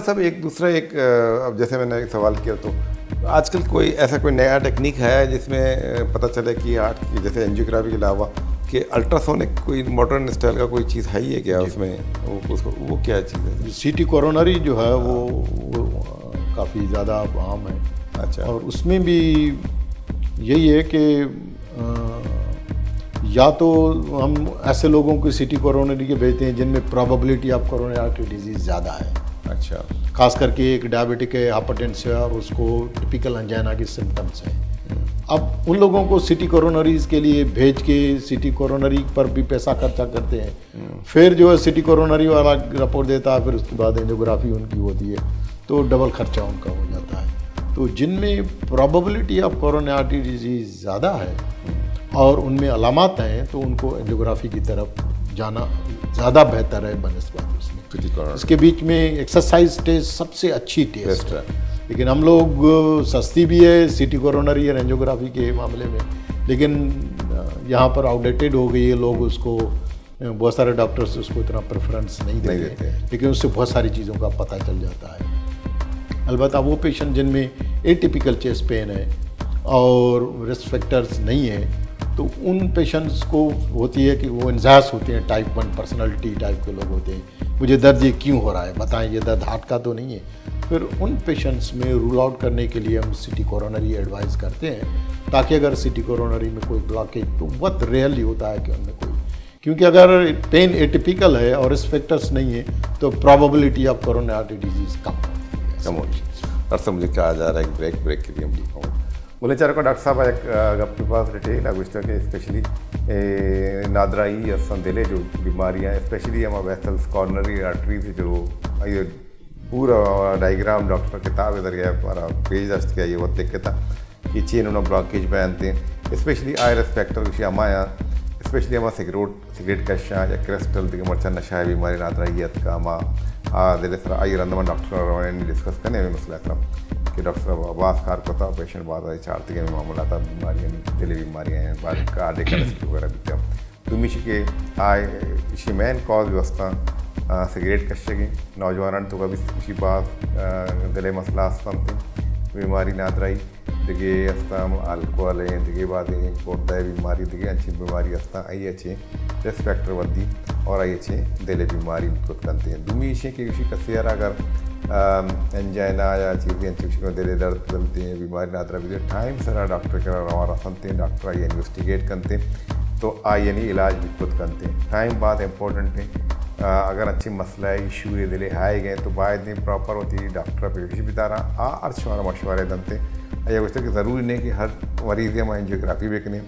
Doctor साहब एक दूसरा अब जैसे मैंने एक सवाल किया तो आजकल कोई ऐसा कोई नया टेक्निक है जिसमें पता चले कि हार्ट की जैसे एंजियोग्राफी के अलावा कि अल्ट्रासोनिक कोई मॉडर्न स्टाइल का कोई चीज़ है ही है क्या उसमें वो क्या चीज़ है? सीटी कोरोनरी जो है वो काफ़ी ज़्यादा आम है। अच्छा। और उसमें भी यही है कि या तो हम ऐसे लोगों को सीटी कोरोनरी के भेजते हैं जिनमें probability of coronary artery disease ज़्यादा है। अच्छा। खास करके एक डायबिटिक है, हाइपरटेंशन है और उसको टिपिकल अंजाइना के सिम्टम्स हैं। अब उन लोगों को सिटी कोरोनरीज के लिए भेज के सिटी कोरोनरी पर भी पैसा खर्चा करते हैं, फिर जो है सिटी कोरोनरी वाला रिपोर्ट देता है, फिर उसके बाद एंजियोग्राफी उनकी होती है, तो डबल खर्चा उनका हो जाता है। तो जिनमें probability of coronary artery disease ज़्यादा है और उनमें अलामात हैं तो उनको एंजियोग्राफी की तरफ जाना ज़्यादा बेहतर है बनस्पत उसमें। इसके बीच में एक्सरसाइज टेस्ट सबसे अच्छी टेस्ट है, लेकिन हम लोग सस्ती भी है सिटी कोरोनरी और एंजियोग्राफी के मामले में, लेकिन यहाँ पर आउटडेटेड हो गई है, लोग उसको बहुत सारे डॉक्टर्स उसको इतना प्रेफरेंस नहीं देते, लेकिन उससे बहुत सारी चीज़ों का पता चल जाता है। अलबत्ता वो पेशेंट जिनमें एटिपिकल चेस्ट पेन है और रिस्क फैक्टर्स नहीं है तो उन पेशेंट्स को होती है कि वो एंजाइस होते हैं, टाइप 1 पर्सनालिटी टाइप के लोग होते हैं, मुझे दर्द ये क्यों हो रहा है, बताएं ये दर्द हार्ट का तो नहीं है। फिर उन पेशेंट्स में रूल आउट करने के लिए हम सिटी कोरोनरी एडवाइस करते हैं, ताकि अगर सिटी कोरोनरी में कोई ब्लॉकेज, तो बहुत रेयरली होता है कि उनमें कोई, क्योंकि अगर पेन एटिपिकल है और रिस्क फैक्टर्स नहीं है तो probability of coronary artery disease कम होती है। डॉक्टर साहब मुझे कहा जा रहा है एक ब्रेक के लिए हम लिखा हूँ बोले चार को डॉक्टर साहब आपके पास रिटेल आगुस्टा के स्पेशली नादराई या संदेले जो बीमारियाँ स्पेशली हम वेसल्स कॉर्नरी आर्टरी से जो ये पूरा डायग्राम डॉक्टर किताब इधर गया हमारा पेज दस्त किया ये वो देख के था कि चेन उन्होंने ब्लॉकेज बनते हैं स्पेशली आई रेस्पेक्टर विषय हमारा स्पेशली हमारा सिगरेट कशा या क्रिस्टल दिखे मर्चा नशा है बीमारी नादराइयत का दिले सर आई रंदमा डॉक्टर डिस्कस करने में मसला था कि डॉक्टर साहब आवाज़ कार को था पेशेंट बाद चारती के मामला था बीमारियाँ दिली बीमारियाँ हैं बाद कार्डियक अरेस्ट वगैरह भी तुम्ही के आय इसी मेन कॉज व्यवस्था सिगरेट कशे की नौजवान तो कभी इसी बात दिले मसला बीमारी नादराई दिगे अस्ताम अल्कोहल है दिगे बाद कोट बीमारी दिगे अच्छी बीमारी अस्ता आई अच्छे रिस्क फैक्टर वधी और आई अच्छे दिले बीमारी खुद करते हैं दुमी इसे कि इसी कसियर अगर एंजाइना या चीज़ें अच्छी दिले दर्द बनते हैं बीमारी नादरा भी टाइम सर डॉक्टर के रवा रखते हैं डॉक्टर आई इन्वेस्टिगेट करते तो आई यानी इलाज भी खुद करते हैं टाइम बाद इम्पोर्टेंट है अगर अच्छी मसला है इशू है दिले हाए गए तो बाद में प्रॉपर होती है डॉक्टर पे भी तारा अर्शवारा मशवरे दंते ये कुछ कि ज़रूरी नहीं कि हर मरीज़ में एंजियोग्राफी बेकने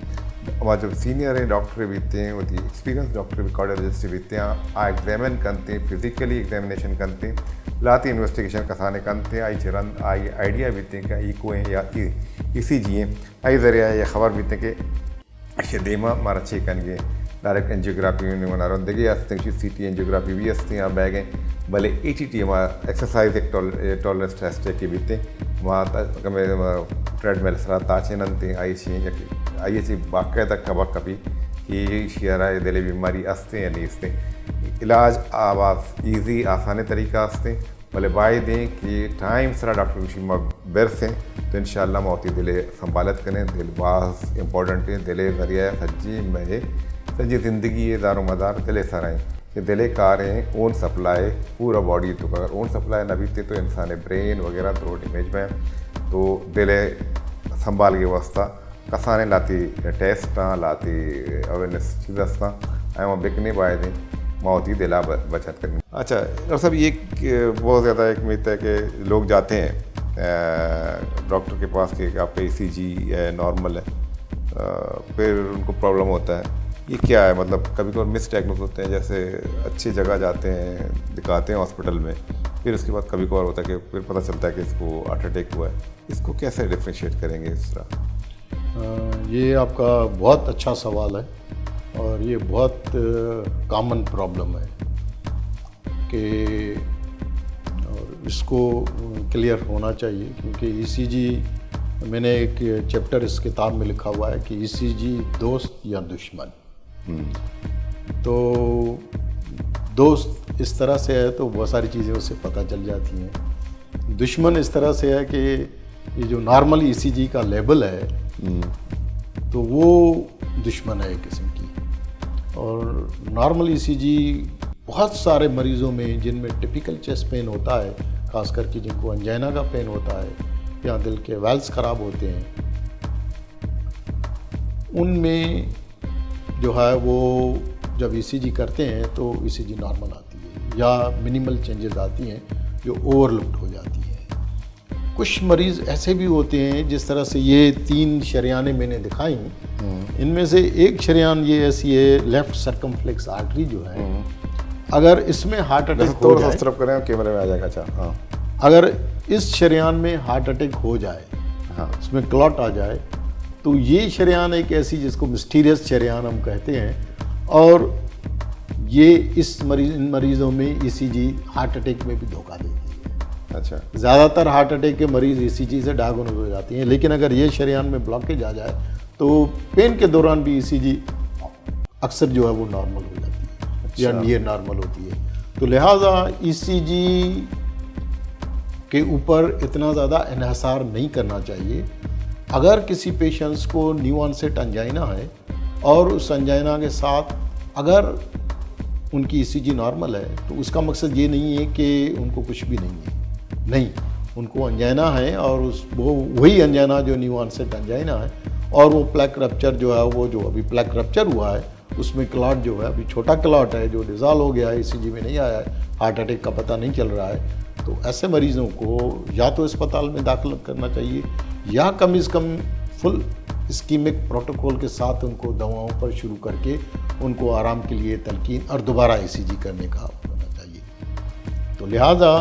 हमारे जो सीनियर है डॉक्टर बीते हैं होती एक्सपीरियंस डॉक्टर भी कार्डियोलॉजिस्ट बीते हैं आ एग्जामिन करते फिजिकली एग्जामिनेशन करते लाती इन्वेस्टिगेशन कसाने करते आई चरन आई आइडिया बीते हैं कि इको हैं या ECG हैं आई ज़रिया ये खबर बीते कि शदेमा मारा चेक करेंगे डायरेक्ट एंजियोग्राफी में बना रहा देखिए आस्ते CT एंजियोग्राफी भी आस्ते यहाँ बैग हैं भले ATT हमारा एक्सरसाइज एक टॉलरेंस टेस्ट है कि बीते वहाँ ट्रेडमिल सरा ताचे नंते आई ची बाकायदा कबा कभी कि शियरा दिले बीमारी आस्ते या नहीं आस्ते इलाज आवाज़ ईजी आसानी तरीका आस्ते भले बाय दें कि टाइम सरा डॉक्टर शीमा बेरसें तो इंशाल्लाह मौती दिले संभालत करें दिल बास इम्पोर्टेंट है दिले ज़रिया सज्जी में सज्जी ज़िंदगी ये दारो मदार दिले सराएँ कि दिले कारें ओन सप्लाई पूरा बॉडी तो अगर ओन सप्लाई न बीते तो इंसान ब्रेन वगैरह थ्रोट इमेज में तो दिले संभाल के वास्ता कसाने लाती टेस्ट लाती अवेयरनेस चीज़ बिकने बाय दें मौती दिला बचत करनी। अच्छा डॉक्टर साहब ये बहुत ज़्यादा एक मिथ है कि लोग जाते हैं डॉक्टर के पास कि आपका ECG है नॉर्मल है फिर उनको प्रॉब्लम होता है ये क्या है मतलब कभी कभी मिस डायग्नोस होते हैं जैसे अच्छी जगह जाते हैं दिखाते हैं हॉस्पिटल में फिर उसके बाद कभी कभार होता है कि फिर पता चलता है कि इसको हार्ट अटैक हुआ है इसको कैसे डिफ्रेंशिएट करेंगे इस तरह? ये आपका बहुत अच्छा सवाल है और ये बहुत कॉमन प्रॉब्लम है कि और इसको क्लियर होना चाहिए क्योंकि ECG मैंने एक चैप्टर इस किताब में लिखा हुआ है कि ECG दोस्त या दुश्मन। तो दोस्त इस तरह से है तो बहुत सारी चीज़ें उससे पता चल जाती हैं। दुश्मन इस तरह से है कि ये जो नॉर्मल ईसीजी का लेवल है तो वो दुश्मन है एक किस्म की। और नॉर्मल ईसीजी बहुत सारे मरीज़ों में जिनमें टिपिकल चेस्ट पेन होता है, खास करके जिनको अंजाइना का पेन होता है या दिल के वाल्व्स ख़राब होते हैं, उनमें जो है वो जब ईसीजी करते हैं तो ईसीजी नॉर्मल आती है या मिनिमल चेंजेस आती हैं जो ओवरलुक्ड हो जाती है। कुछ मरीज़ ऐसे भी होते हैं, जिस तरह से ये 3 शरेयानें मैंने दिखाई, इनमें से एक शरेयान ये ऐसी है लेफ्ट सर्कमफ्लेक्स आर्टरी जो है, अगर इसमें हार्ट अटैक हो जाए, तरफ करें कैमरे में आ जाएगा। अच्छा, हाँ, अगर इस शरेयान में हार्ट अटैक हो जाए, हाँ, इसमें क्लॉट आ जाए, तो ये शरेयान एक ऐसी जिसको मिस्टीरियस शरेयान हम कहते हैं, और ये इन मरीज़ों में ईसीजी हार्ट अटैक में भी धोखा देती है। अच्छा, ज़्यादातर हार्ट अटैक के मरीज़ ईसीजी से डायग्नोज हो जाती हैं, लेकिन अगर ये शरेयान में ब्लॉकेज आ जाए तो पेन के दौरान भी ईसीजी अक्सर जो है वो नॉर्मल हो जाती है या नियर नॉर्मल होती है। तो लिहाजा ईसीजी के ऊपर इतना ज़्यादा इन्हिसार नहीं करना चाहिए। अगर किसी पेशेंट्स को न्यू ऑनसेट अंजाइना है और उस अंजाइना के साथ अगर उनकी ईसीजी नॉर्मल है, तो उसका मकसद ये नहीं है कि उनको कुछ भी नहीं है, नहीं, उनको अंजाइना है और वो वही अंजाइना जो न्यू ऑनसेट अंजाइना है, और वो प्लेक रप्चर जो है, वो जो अभी प्लेक रप्चर हुआ है उसमें क्लॉट जो है अभी छोटा क्लॉट है जो डिज़ॉल्व हो गया है, ईसीजी में नहीं आया है, हार्ट अटैक का पता नहीं चल रहा है, तो ऐसे मरीज़ों को या तो अस्पताल में दाखिल करना चाहिए या कम से कम फुल स्कीमिक प्रोटोकॉल के साथ उनको दवाओं पर शुरू करके उनको आराम के लिए तलकीन और दोबारा ईसीजी करने का होना चाहिए। तो लिहाजा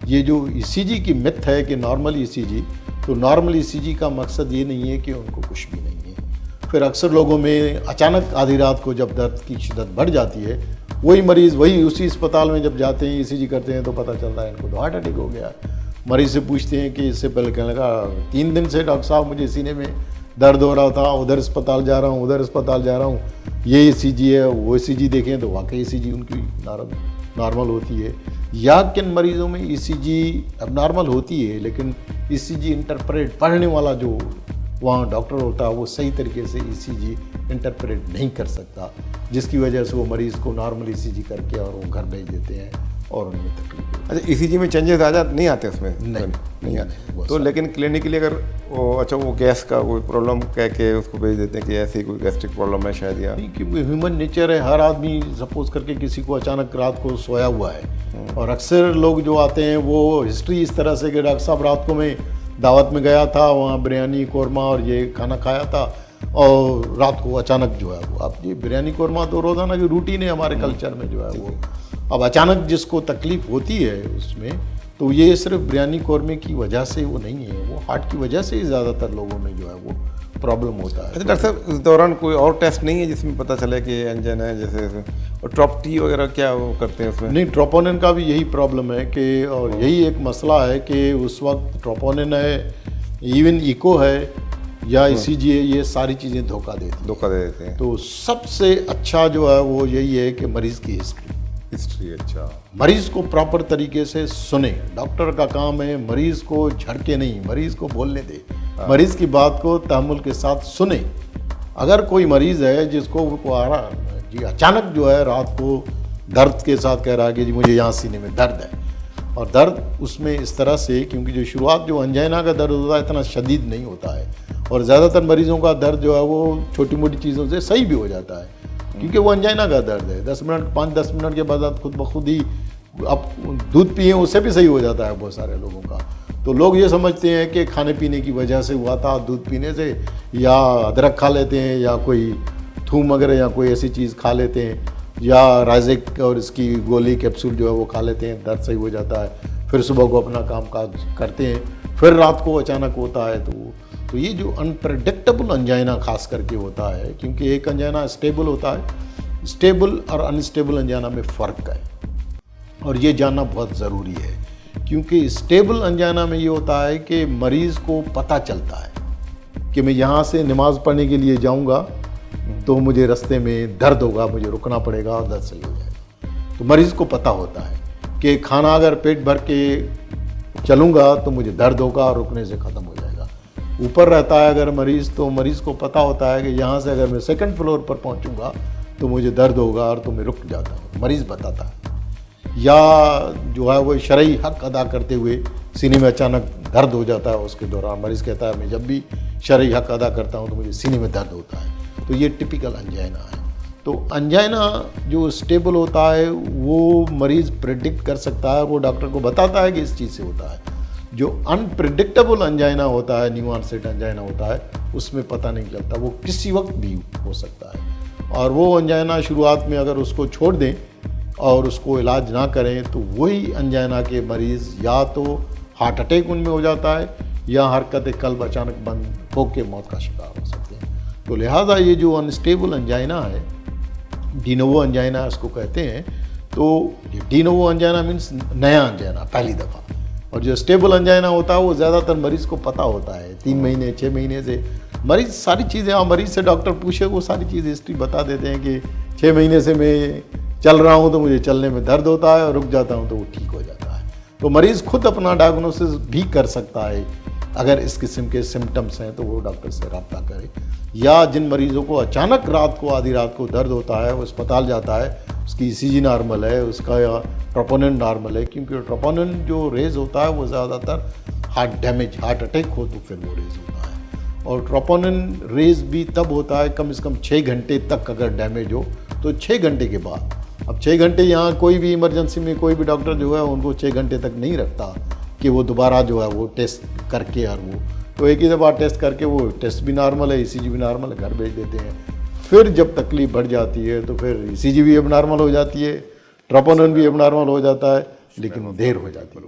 ये जो ईसीजी की मिथ है कि नॉर्मल ईसीजी, तो नॉर्मल ईसीजी का मकसद ये नहीं है कि उनको कुछ भी नहीं है। फिर अक्सर लोगों में अचानक आधी रात को जब दर्द की शिद्दत बढ़ जाती है, वही मरीज़ वही उसी अस्पताल में जब जाते हैं ईसीजी करते हैं तो पता चलता है इनको तो हार्ट अटैक हो गया। मरीज़ से पूछते हैं कि इससे पहले कहने लगा 3 दिन से डॉक्टर साहब मुझे सीने में दर्द हो रहा था, उधर अस्पताल जा रहा हूँ, उधर अस्पताल जा रहा हूँ, ये ईसीजी है, वो ईसीजी देखें तो वाकई ईसीजी उनकी नॉर्मल होती है। या किन मरीज़ों में ईसीजी अब नॉर्मल होती है लेकिन ईसीजी इंटरप्रेट पढ़ने वाला जो वहाँ डॉक्टर होता है वो सही तरीके से ईसीजी इंटरप्रेट नहीं कर सकता, जिसकी वजह से वो मरीज़ को नॉर्मल ईसीजी करके और वो घर भेज देते हैं और उनमें तकलीफ। अच्छा, ईसीजी में चेंजेस आ जाते नहीं आते उसमें? नहीं आते तो, लेकिन क्लिनिकली अगर वो अच्छा वो गैस का कोई प्रॉब्लम कह के उसको भेज देते हैं कि ऐसी कोई गैस्ट्रिक प्रॉब्लम है शायद, या क्योंकि ह्यूमन नेचर है, हर आदमी सपोज करके किसी को अचानक रात को सोया हुआ है, और अक्सर लोग जो आते हैं वो हिस्ट्री इस तरह से कि डॉक्टर साहब रात को मैं दावत में गया था, वहाँ बिरयानी कौरमा और ये खाना खाया था और रात को अचानक जो है वो, अब ये बिरयानी कौरमा तो रोज़ाना की रूटीन है हमारे कल्चर में जो है वो, अब अचानक जिसको तकलीफ़ होती है उसमें, तो ये सिर्फ बिरयानी कौरमे की वजह से वो नहीं है, वो हार्ट की वजह से ही ज़्यादातर लोगों में जो है वो प्रॉब्लम होता है। अच्छा डॉक्टर साहब, इस दौरान कोई और टेस्ट नहीं है जिसमें पता चले कि अंजाइना है, जैसे और ट्रॉपटी वगैरह क्या वो करते हैं उसमें? नहीं, ट्रोपोनिन का भी यही प्रॉब्लम है कि, और यही एक मसला है कि उस वक्त ट्रोपोनिन है, इवन इको है या ईसीजी है, ये सारी चीज़ें धोखा दे देते हैं। तो सबसे अच्छा जो है वो यही है कि मरीज़ की हिस्ट्री। अच्छा, मरीज़ को प्रॉपर तरीके से सुने, डॉक्टर का काम है मरीज़ को झड़के नहीं, मरीज़ को बोलने दे, मरीज़ की बात को तहम्मुल के साथ सुने। अगर कोई मरीज़ है जिसको वो आ रहा जी अचानक जो है रात को दर्द के साथ कह रहा है कि जी मुझे यहाँ सीने में दर्द है, और दर्द उसमें इस तरह से, क्योंकि जो शुरुआत जो अंजाइना का दर्द होता है इतना शदीद नहीं होता है, और ज़्यादातर मरीज़ों का दर्द जो है वो छोटी मोटी चीज़ों से सही भी हो जाता है, क्योंकि वो अंजाइना का दर्द है। 5-10 मिनट के बाद आप खुद ब खुद ही आप दूध पिए उससे भी सही हो जाता है बहुत सारे लोगों का। तो लोग ये समझते हैं कि खाने पीने की वजह से हुआ था, दूध पीने से, या अदरक खा लेते हैं या कोई थूम वगैरह या कोई ऐसी चीज़ खा लेते हैं, या राइजिक और इसकी गोली कैप्सूल जो है वो खा लेते हैं, दर्द सही हो जाता है, फिर सुबह को अपना काम काज करते हैं, फिर रात को अचानक होता है। तो ये जो अनप्रेडिक्टेबल अंजाइना खास करके होता है, क्योंकि एक अंजाइना स्टेबल होता है, स्टेबल और अनस्टेबल अंजाइना में फ़र्क है, और ये जानना बहुत ज़रूरी है, क्योंकि स्टेबल अंजाइना में ये होता है कि मरीज़ को पता चलता है कि मैं यहाँ से नमाज़ पढ़ने के लिए जाऊँगा तो मुझे रास्ते में दर्द होगा, मुझे रुकना पड़ेगा और दर्द सही हो जाएगा। तो मरीज़ को पता होता है कि खाना अगर पेट भर के चलूँगा तो मुझे दर्द होगा और रुकने से ख़त्म हो जाएगा। ऊपर रहता है अगर मरीज़, तो मरीज़ को पता होता है कि यहाँ से अगर मैं सेकंड फ्लोर पर पहुँचूँगा तो मुझे दर्द होगा और तो मैं रुक जाता हूँ, मरीज़ बताता है। या जो है वो शरई हक अदा करते हुए सीने में अचानक दर्द हो जाता है, उसके दौरान मरीज़ कहता है मैं जब भी शरई हक अदा करता हूँ तो मुझे सीने में दर्द होता है। तो ये टिपिकल अंजाइना है। तो अंजाइना जो स्टेबल होता है वो मरीज़ प्रेडिक्ट कर सकता है, वो डॉक्टर को बताता है कि इस चीज़ से होता है। जो अनप्रेडिक्टेबल अंजाइना होता है, न्यू ऑनसेट अंजाइना होता है, उसमें पता नहीं चलता, वो किसी वक्त भी हो सकता है। और वो अंजाइना शुरुआत में अगर उसको छोड़ दें और उसको इलाज ना करें तो वही अंजाइना के मरीज़ या तो हार्ट अटैक उनमें हो जाता है या हरकत कल्ब अचानक बंद होकर मौत का शिकार हो सकते हैं। तो लिहाजा ये जो अनस्टेबल अंजाइना है, डीनोवो अंजाइना इसको कहते हैं। तो ये डीनोवो अंजाइना मीन्स नया अंजाइना, पहली दफ़ा। और जो स्टेबल अंजाइना होता है वो ज़्यादातर मरीज़ को पता होता है, 3 महीने 6 महीने से मरीज़ सारी चीज़ें, आप मरीज़ से डॉक्टर पूछे वो सारी चीज़ हिस्ट्री बता देते हैं कि 6 महीने से मैं चल रहा हूँ तो मुझे चलने में दर्द होता है और रुक जाता हूँ तो वो ठीक हो जाता है। तो मरीज़ खुद अपना डायग्नोसिस भी कर सकता है। अगर इस किस्म के सिम्टम्स हैं तो वो डॉक्टर से रब्ता करे। या जिन मरीज़ों को अचानक रात को आधी रात को दर्द होता है वो अस्पताल जाता है, उसकी ECG नॉर्मल है, उसका या ट्रोपोनिन नॉर्मल है, क्योंकि ट्रोपोनिन जो रेज होता है वो ज़्यादातर हार्ट डैमेज, हार्ट अटैक हो तो फिर वो रेज होता है। और ट्रोपोनिन रेज भी तब होता है कम से कम 6 घंटे तक, अगर डैमेज हो तो 6 घंटे के बाद। अब 6 घंटे यहाँ कोई भी इमरजेंसी में कोई भी डॉक्टर जो है उनको 6 घंटे तक नहीं रखता कि वो दोबारा जो है वो टेस्ट करके, और वो तो एक ही दफ़ा टेस्ट करके वो टेस्ट भी नॉर्मल है, ECG भी नॉर्मल है, घर भेज देते हैं। फिर जब तकलीफ बढ़ जाती है तो फिर ECG भी अब नॉर्मल हो जाती है, ट्रोपोनिन भी अब नॉर्मल हो जाता है, लेकिन वो देर हो जाती है।